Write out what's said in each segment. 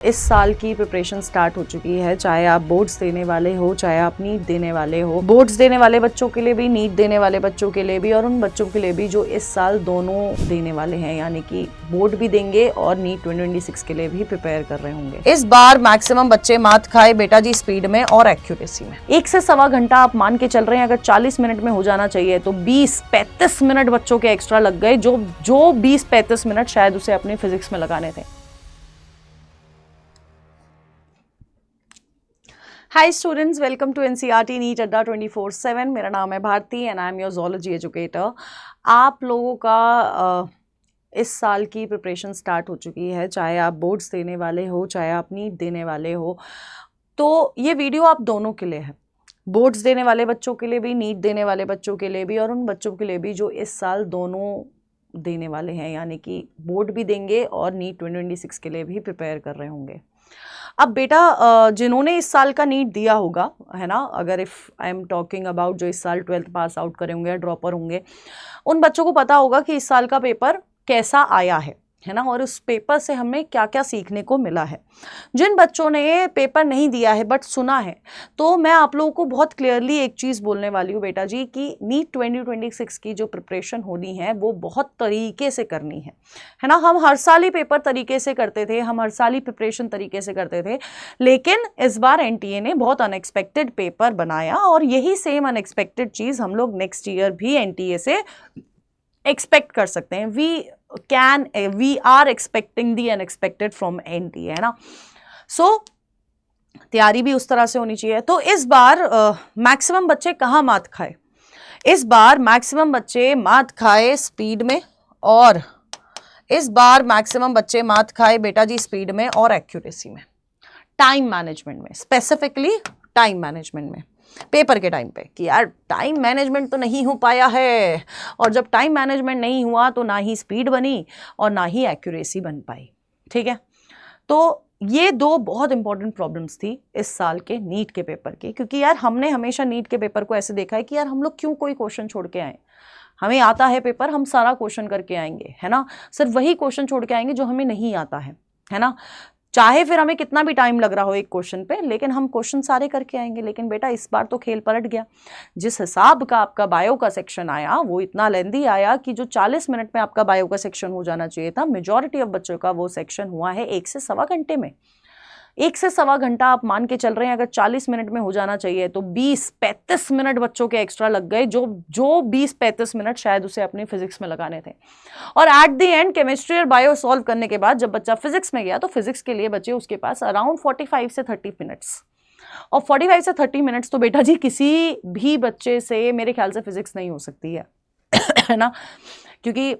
इस साल की प्रिपरेशन स्टार्ट हो चुकी है, चाहे आप बोर्ड्स देने वाले हो, चाहे आप नीट देने वाले हो। बोर्ड्स देने वाले बच्चों के लिए भी, नीट देने वाले बच्चों के लिए भी, और उन बच्चों के लिए भी जो इस साल दोनों देने वाले हैं, यानी कि बोर्ड भी देंगे और नीट 2026 के लिए भी प्रिपेयर कर रहे होंगे। इस बार मैक्सिमम बच्चे मात खाए बेटा जी स्पीड में और एक्यूरेसी में। 1 से सवा घंटा आप मान के चल रहे हैं, अगर 40 मिनट में हो जाना चाहिए तो 20-35 मिनट बच्चों के एक्स्ट्रा लग गए, जो 20-35 मिनट शायद उसे अपने फिजिक्स में लगाने थे। Hi students, welcome to NCERT NEET Adda 24/7। मेरा नाम है Bharti and I am your zoology educator. आप लोगों का इस साल की प्रिपरेशन स्टार्ट हो चुकी है, चाहे आप बोर्ड्स देने वाले हो, चाहे आप नीट देने वाले हो। तो ये वीडियो आप दोनों के लिए है, बोर्ड्स देने वाले बच्चों के लिए भी, नीट देने वाले बच्चों के लिए भी, और उन बच्चों के लिए भी जो इस साल दोनों देने वाले हैं, यानी कि बोर्ड भी देंगे और नीट 2026 के लिए भी प्रिपेयर कर रहे होंगे। अब बेटा जिन्होंने इस साल का नीट दिया होगा, है ना, अगर if I am talking about जो इस साल 12th पास आउट करे होंगे या ड्रॉपर होंगे, उन बच्चों को पता होगा कि इस साल का पेपर कैसा आया है ना, और उस पेपर से हमें क्या क्या सीखने को मिला है। जिन बच्चों ने पेपर नहीं दिया है बट सुना है, तो मैं आप लोगों को बहुत क्लियरली एक चीज़ बोलने वाली हूँ बेटा जी कि नीट 2026 की जो प्रिपरेशन होनी है वो बहुत तरीके से करनी है ना। हम हर साल ही पेपर तरीके से करते थे, हम हर साल ही प्रिपरेशन तरीके से करते थे, लेकिन इस बार NTA ने बहुत अनएक्सपेक्टेड पेपर बनाया, और यही सेम अनएक्सपेक्टेड चीज़ हम लोग नेक्स्ट ईयर भी NTA से एक्सपेक्ट कर सकते हैं। We are expecting the unexpected from NTA, है ना। सो तैयारी भी उस तरह से होनी चाहिए। तो इस बार मैक्सिमम बच्चे कहाँ मात खाए? इस बार मैक्सिमम बच्चे मात खाए स्पीड में, और इस बार मैक्सिमम बच्चे मात खाए बेटा जी स्पीड में और एक्यूरेसी में, टाइम मैनेजमेंट में, स्पेसिफिकली टाइम मैनेजमेंट में, पेपर के टाइम पे, कि यार टाइम मैनेजमेंट तो नहीं हो पाया है, और जब टाइम मैनेजमेंट नहीं हुआ तो ना ही स्पीड बनी और ना ही एक्यूरेसी बन पाई। ठीक है, तो ये दो बहुत इंपॉर्टेंट प्रॉब्लम्स थी इस साल के नीट के पेपर की, क्योंकि यार हमने हमेशा नीट के पेपर को ऐसे देखा है कि यार हम लोग क्यों कोई क्वेश्चन छोड़ के आए। हमें आता है पेपर, हम सारा क्वेश्चन करके आएंगे, है ना, सिर्फ वही क्वेश्चन छोड़ के आएंगे जो हमें नहीं आता है ना, चाहे फिर हमें कितना भी टाइम लग रहा हो एक क्वेश्चन पे, लेकिन हम क्वेश्चन सारे करके आएंगे। लेकिन बेटा इस बार तो खेल पलट गया। जिस हिसाब का आपका बायो का सेक्शन आया वो इतना लेंदी आया कि जो 40 मिनट में आपका बायो का सेक्शन हो जाना चाहिए था, मेजॉरिटी ऑफ बच्चों का वो सेक्शन हुआ है 1 से सवा घंटे में। 1 से सवा घंटा आप मान के चल रहे हैं, अगर 40 मिनट में हो जाना चाहिए तो 20-35 मिनट बच्चों के एक्स्ट्रा लग गए, जो 20-35 मिनट शायद उसे अपनी फिजिक्स में लगाने थे। और एट द एंड केमिस्ट्री और बायो सॉल्व करने के बाद जब बच्चा फिजिक्स में गया तो फिजिक्स के लिए बचे उसके पास अराउंड 45 से 30 मिनट्स, और 45 से 30 मिनट्स तो बेटा जी किसी भी बच्चे से मेरे ख्याल से फिजिक्स नहीं हो सकती है ना, क्योंकि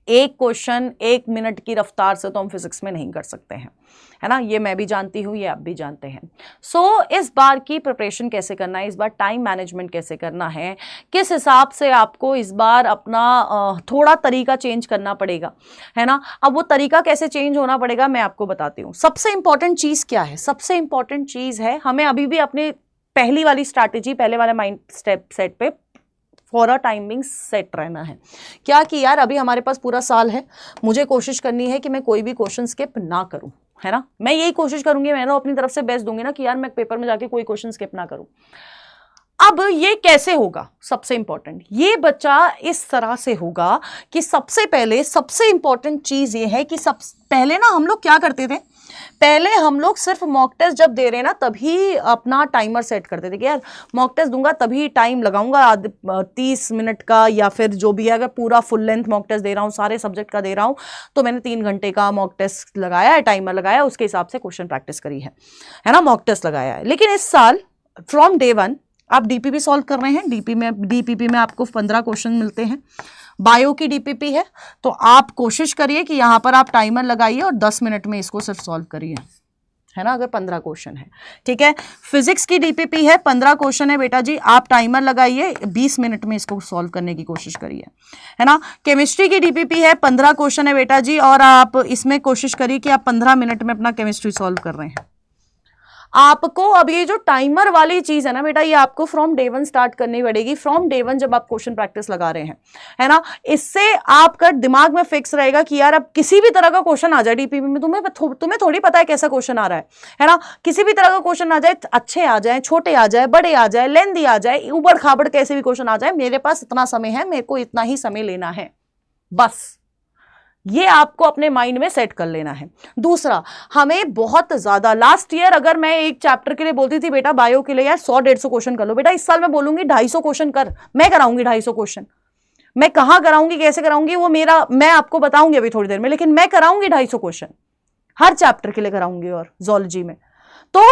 एक क्वेश्चन 1 मिनट की रफ्तार से तो हम फिजिक्स में नहीं कर सकते हैं, है ना, ये मैं भी जानती हूँ, ये आप भी जानते हैं। सो इस बार की प्रिपरेशन कैसे करना है, इस बार टाइम मैनेजमेंट कैसे करना है, किस हिसाब से आपको इस बार अपना थोड़ा तरीका चेंज करना पड़ेगा, है ना। अब वो तरीका कैसे चेंज होना पड़ेगा मैं आपको बताती हूँ। सबसे इंपॉर्टेंट चीज़ क्या है? सबसे इंपॉर्टेंट चीज़ है हमें अभी भी अपने पहली वाली स्ट्रैटेजी, पहले वाले माइंड स्टेप सेट पे फॉर अ टाइमिंग सेट रहना है। क्या कि यार अभी हमारे पास पूरा साल है, मुझे कोशिश करनी है कि मैं कोई भी क्वेश्चन स्किप ना करूं, है ना। मैं यही कोशिश करूंगी, मैं अपनी तरफ से बेस्ट दूंगी ना कि यार मैं पेपर में जाके कोई क्वेश्चन स्किप ना करूं। अब ये कैसे होगा? सबसे इंपॉर्टेंट, ये बच्चा इस तरह से होगा कि सबसे पहले सबसे इंपॉर्टेंट चीज ये है कि सब पहले ना हम लोग क्या करते थे, पहले हम लोग सिर्फ मॉक टेस्ट जब दे रहे हैं ना तभी अपना टाइमर सेट करते थे कि यार मॉक टेस्ट दूंगा तभी टाइम लगाऊंगा 30 मिनट का, या फिर जो भी है, अगर पूरा फुल लेंथ मॉक टेस्ट दे रहा हूँ, सारे सब्जेक्ट का दे रहा हूँ, तो मैंने 3 घंटे का मॉक टेस्ट लगाया है, टाइमर लगाया, उसके हिसाब से क्वेश्चन प्रैक्टिस करी है ना, मॉक टेस्ट लगाया है। लेकिन इस साल फ्रॉम डे 1 आप DPP सॉल्व कर रहे हैं। DPP में आपको 15 क्वेश्चन मिलते हैं। बायो की DPP है, तो आप कोशिश करिए कि यहाँ पर आप टाइमर लगाइए और 10 मिनट में इसको सिर्फ सॉल्व करिए, है ना, अगर 15 क्वेश्चन है। ठीक है, फिजिक्स की DPP है, 15 क्वेश्चन है बेटा जी, आप टाइमर लगाइए, 20 मिनट में इसको सॉल्व करने की कोशिश करिए, है ना। केमिस्ट्री की DPP है, 15 क्वेश्चन है बेटा जी, और आप इसमें कोशिश करिए कि आप 15 मिनट में अपना केमिस्ट्री सॉल्व कर रहे हैं। आपको अब ये जो टाइमर वाली चीज है ना बेटा, ये आपको फ्रॉम डे वन स्टार्ट करनी पड़ेगी। फ्रॉम डे वन जब आप क्वेश्चन प्रैक्टिस लगा रहे हैं, है ना, इससे आपका दिमाग में फिक्स रहेगा कि यार अब किसी भी तरह का क्वेश्चन आ जाए डीपीपी में, तुम्हें थोड़ी पता है कैसा क्वेश्चन आ रहा है ना, किसी भी तरह का क्वेश्चन आ जाए, अच्छे आ जाए, छोटे आ जाए, बड़े आ जाए, लेंदी आ जाए, उबड़ खाबड़ कैसे भी क्वेश्चन आ जाए, मेरे पास इतना समय है, मेरे को इतना ही समय लेना है, बस ये आपको अपने माइंड में सेट कर लेना है। दूसरा, हमें बहुत ज्यादा, लास्ट ईयर अगर मैं एक चैप्टर के लिए बोलती थी बेटा बायो के लिए यार 100-150 क्वेश्चन कर लो, बेटा इस साल मैं बोलूंगी 250 क्वेश्चन कर, मैं कराऊंगी 250 क्वेश्चन। मैं कहां कराऊंगी, कैसे कराऊंगी, वो मैं आपको बताऊंगी अभी थोड़ी देर में, लेकिन मैं कराऊंगी 250 क्वेश्चन हर चैप्टर के लिए कराऊंगी। और जूलॉजी में तो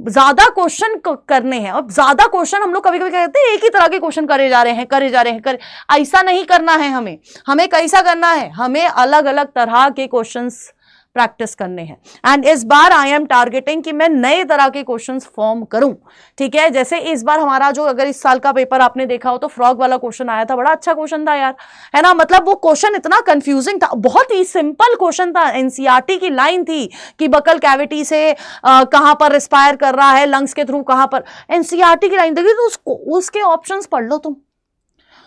ज्यादा क्वेश्चन करने हैं, और ज्यादा क्वेश्चन हम लोग कभी कभी कहते हैं एक ही तरह के क्वेश्चन करे जा रहे हैं, ऐसा नहीं करना है हमें कैसा करना है, हमें अलग अलग तरह के क्वेश्चंस प्रैक्टिस करने हैं। एंड इस बार आई एम टारगेटिंग कि मैं नए तरह के क्वेश्चंस फॉर्म करूं, ठीक है। जैसे इस बार हमारा जो, अगर इस साल का पेपर आपने देखा हो तो फ्रॉग वाला क्वेश्चन आया था, बड़ा अच्छा क्वेश्चन था यार, है ना, मतलब वो क्वेश्चन इतना कंफ्यूजिंग था, बहुत ही सिंपल क्वेश्चन था, एनसीईआरटी की लाइन थी कि बकल कैविटी से कहां पर रिस्पायर कर रहा है, लंग्स के थ्रू कहां पर, एनसीईआरटी की लाइन थी, तो उसके ऑप्शंस पढ़ लो तुम।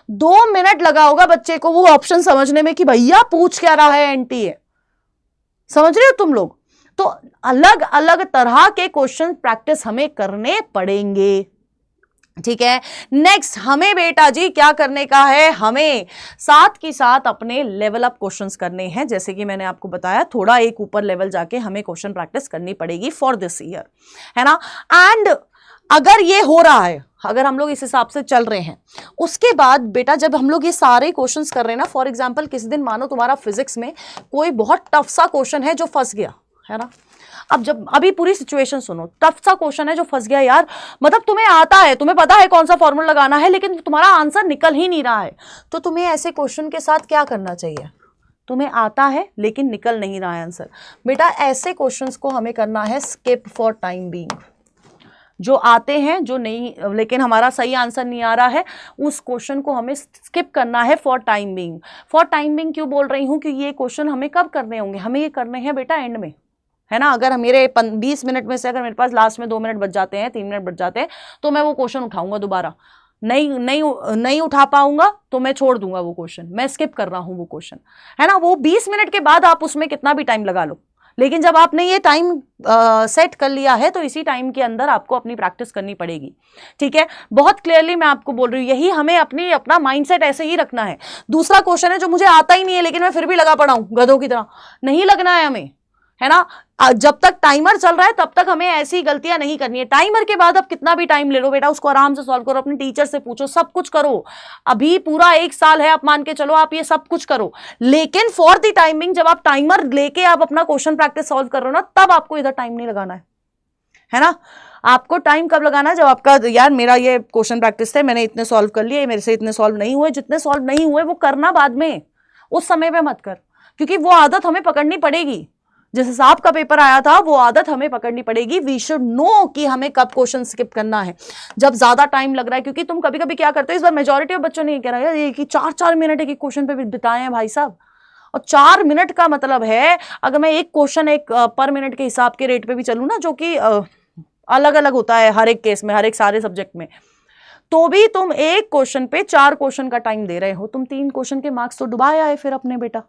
2 मिनट लगा होगा बच्चे को वो ऑप्शन समझने में कि भैया पूछ क्या रहा है एनटीए, समझ रहे हो तुम लोग। तो अलग अलग तरह के क्वेश्चन प्रैक्टिस हमें करने पड़ेंगे, ठीक है। नेक्स्ट, हमें बेटा जी क्या करने का है, हमें साथ की साथ अपने लेवल अप क्वेश्चंस करने हैं। जैसे कि मैंने आपको बताया, थोड़ा एक ऊपर लेवल जाके हमें क्वेश्चन प्रैक्टिस करनी पड़ेगी फॉर दिस ईयर, है ना। एंड अगर ये हो रहा है, अगर हम लोग इस हिसाब से चल रहे हैं, उसके बाद बेटा जब हम लोग ये सारे क्वेश्चंस कर रहे हैं ना, फॉर एग्जांपल किसी दिन मानो तुम्हारा फिजिक्स में कोई बहुत टफ सा क्वेश्चन है जो फंस गया, है ना। अब जब अभी पूरी सिचुएशन सुनो, टफ सा क्वेश्चन है जो फंस गया यार, मतलब तुम्हें आता है, तुम्हें पता है कौन सा फॉर्मूला लगाना है, लेकिन तुम्हारा आंसर निकल ही नहीं रहा है, तो तुम्हें ऐसे क्वेश्चन के साथ क्या करना चाहिए, तुम्हें आता है लेकिन निकल नहीं रहा है आंसर, बेटा ऐसे क्वेश्चंस को हमें करना है स्किप फॉर टाइम बीइंग। जो आते हैं, जो नहीं, लेकिन हमारा सही आंसर नहीं आ रहा है, उस क्वेश्चन को हमें स्किप करना है for time being. For time being क्यों बोल रही हूं, कि ये क्वेश्चन हमें कब करने होंगे, हमें ये करने हैं बेटा एंड में, है ना। अगर मेरे 20 मिनट में से अगर मेरे पास लास्ट में 2 मिनट बच जाते हैं, 3 मिनट बच जाते हैं, तो मैं वो क्वेश्चन उठाऊंगा दोबारा, नहीं उठा पाऊंगा तो मैं छोड़ दूंगा वो क्वेश्चन, मैं स्किप कर रहा हूं वो क्वेश्चन, है ना। वो 20 मिनट के बाद आप उसमें कितना भी टाइम लगा लो, लेकिन जब आपने ये टाइम सेट कर लिया है तो इसी टाइम के अंदर आपको अपनी प्रैक्टिस करनी पड़ेगी, ठीक है। बहुत क्लियरली मैं आपको बोल रही हूँ, यही हमें अपना माइंडसेट ऐसे ही रखना है। दूसरा क्वेश्चन है जो मुझे आता ही नहीं है लेकिन मैं फिर भी लगा पड़ा हूं गधों की तरह, नहीं लगना है हमें, है ना। जब तक टाइमर चल रहा है तब तक हमें ऐसी गलतियां नहीं करनी है। टाइमर के बाद अब कितना भी टाइम ले लो बेटा, उसको आराम से सॉल्व करो, अपने टीचर से पूछो, सब कुछ करो। अभी पूरा 1 साल है, आप मान के चलो आप ये सब कुछ करो, लेकिन फॉर द टाइमिंग जब आप टाइमर लेके आप अपना क्वेश्चन प्रैक्टिस सॉल्व कर रहे हो ना, तब आपको इधर टाइम नहीं लगाना है ना। आपको टाइम कब लगाना है, जब आपका यार मेरा ये क्वेश्चन प्रैक्टिस थे, मैंने इतने सॉल्व कर लिए, मेरे से इतने सॉल्व नहीं हुए, जितने सॉल्व नहीं हुए वो करना बाद में, उस समय पे मत कर, क्योंकि वो आदत हमें पकड़नी पड़ेगी। जिस हिसाब का पेपर आया था वो आदत हमें पकड़नी पड़ेगी। वी शुड नो कि हमें कब क्वेश्चन स्किप करना है, जब ज्यादा टाइम लग रहा है। क्योंकि तुम कभी कभी क्या करते हो, इस बार मेजॉरिटी ऑफ बच्चों ने कह रहा है कि 4-4 मिनट एक क्वेश्चन पे बिताए हैं भाई साहब, और 4 मिनट का मतलब है, अगर मैं एक क्वेश्चन एक पर मिनट के हिसाब के रेट पे भी चलूँ ना, जो कि अलग अलग होता है हर एक केस में, हर एक सारे सब्जेक्ट में, तो भी तुम एक क्वेश्चन पे 4 क्वेश्चन का टाइम दे रहे हो, तुम 3 क्वेश्चन के मार्क्स तो डुबाए आए फिर अपने बेटा।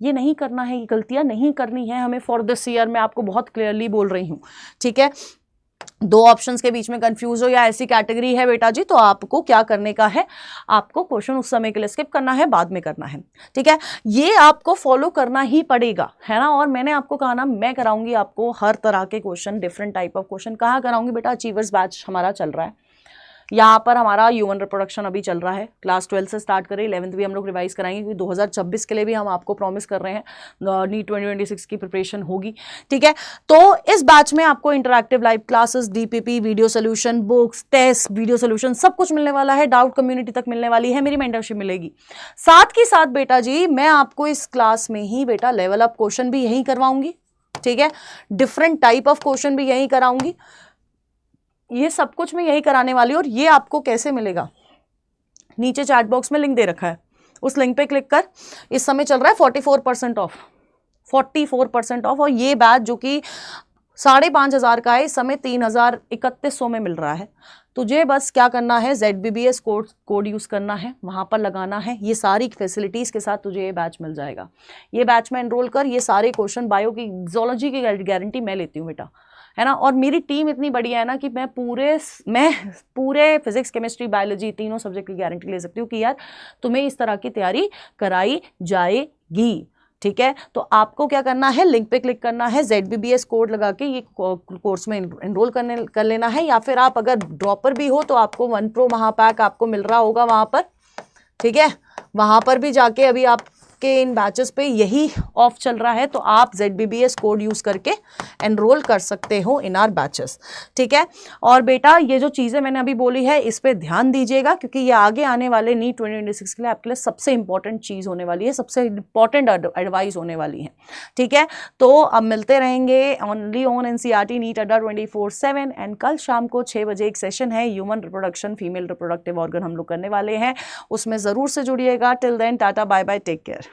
ये नहीं करना है, ये गलतियां नहीं करनी है हमें फॉर दिस ईयर। मैं आपको बहुत क्लियरली बोल रही हूं, ठीक है। 2 ऑप्शंस के बीच में कंफ्यूज हो या ऐसी कैटेगरी है बेटा जी, तो आपको क्या करने का है, आपको क्वेश्चन उस समय के लिए स्किप करना है, बाद में करना है, ठीक है। ये आपको फॉलो करना ही पड़ेगा, है ना। और मैंने आपको कहा ना, मैं कराऊंगी आपको हर तरह के question, different type of question. कहाँ कराऊंगी बेटा, अचीवर्स बैच हमारा चल रहा है, यहाँ पर हमारा ह्यूमन रिप्रोडक्शन अभी चल रहा है, क्लास 12 से स्टार्ट करें, 11th भी हम लोग रिवाइज कराएंगे, क्योंकि 2026 के लिए भी हम आपको प्रॉमिस कर रहे हैं नीट 2026 की प्रिपरेशन होगी, ठीक है। तो इस बैच में आपको interactive live classes, DPP, video solution, books, test, video solution सब कुछ मिलने वाला है, डाउट कम्युनिटी तक मिलने वाली है, मेरी मेंटरशिप मिलेगी। साथ ही साथ बेटा जी मैं आपको इस क्लास में ही बेटा लेवल अप क्वेश्चन भी यही करवाऊंगी, ठीक है। डिफरेंट टाइप ऑफ क्वेश्चन भी यही कराऊंगी, ये सब कुछ मैं यही कराने वाली हूँ। और ये आपको कैसे मिलेगा, नीचे चैट बॉक्स में लिंक दे रखा है, उस लिंक पे क्लिक कर। इस समय चल रहा है 44% ऑफ, 44% ऑफ। और ये बैच जो कि 5,500 का है, इस समय 3,031 में मिल रहा है। तुझे बस क्या करना है, ZBBS कोड यूज़ करना है, वहाँ पर लगाना है, ये सारी फैसिलिटीज़ के साथ तुझे ये बैच मिल जाएगा। ये बैच में एनरोल कर, ये सारे क्वेश्चन बायो की, जोलॉजी की गारंटी मैं लेती हूँ बेटा, है ना। और मेरी टीम इतनी बढ़िया है ना कि मैं पूरे फिजिक्स केमिस्ट्री बायोलॉजी तीनों सब्जेक्ट की गारंटी ले सकती हूँ कि यार तुम्हें इस तरह की तैयारी कराई जाएगी। ठीक है, तो आपको क्या करना है, लिंक पे क्लिक करना है, ZBBS कोड लगा के ये कोर्स में एनरोल कर लेना है। या फिर आप अगर ड्रॉपर भी हो तो आपको 1 Pro महापैक आपको मिल रहा होगा वहाँ पर, ठीक है, वहाँ पर भी जाके अभी आपके इन बैचेस पे यही ऑफ चल रहा है, तो आप ZBBS कोड यूज़ करके एनरोल कर सकते हो इन आर बैचेस। ठीक है, और बेटा ये जो चीज़ें मैंने अभी बोली है इस पे ध्यान दीजिएगा, क्योंकि ये आगे आने वाले नीट 2026 के लिए आपके लिए सबसे इंपॉर्टेंट चीज़ होने वाली है, सबसे इंपॉर्टेंट एडवाइस होने वाली है। ठीक है, तो अब मिलते रहेंगे only on NCERT NEET Adda 24/7। And कल शाम को 6 बजे एक सेशन है human reproduction, female reproductive organ हम लोग करने वाले हैं, उसमें ज़रूर से जुड़िएगा। Till then tata bye bye, take care.